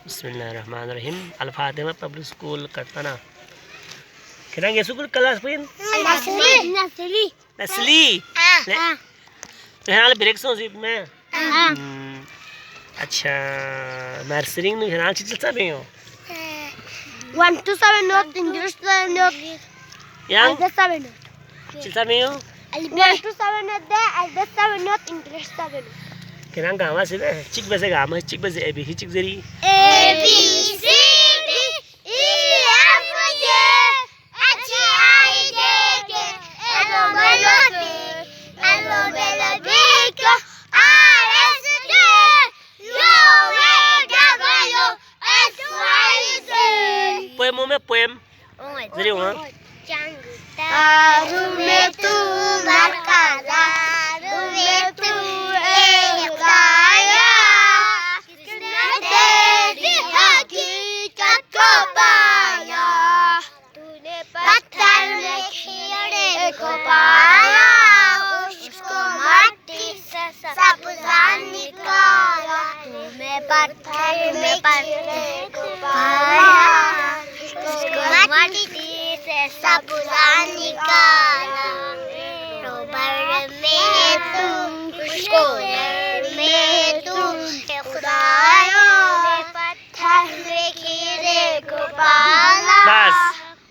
Bismillahirrahmanirrahim. Al-Fatihah public school Katana. Kenang ya school kelas pun? Nasli. Kenal break so sip में. अच्छा nursery में kenal चीज़ चलता भी हो. 1 to 7 not English 7 not. Yang? 7 not. चलता भी हो? 1 to 7 not there. 7 not English 7. Kenang kama sih deh? Cik bahasa kama, cik bahasa AB, cik jadi. A B C D E F G H I J K L M N O P L O P Q R S T U V W X Y Z. Poem में poem. Jadi वहाँ. दारू में तू बरकरा दारू में तू एक आया किसने तेरी हकीकत को पाया तूने पत्थर में कीड़े को पाया उसको मट्टी से सब्ज़ा निकाला तूने पत्थर में कीड़े को पाया उसको मट्टी से सब्ज़ा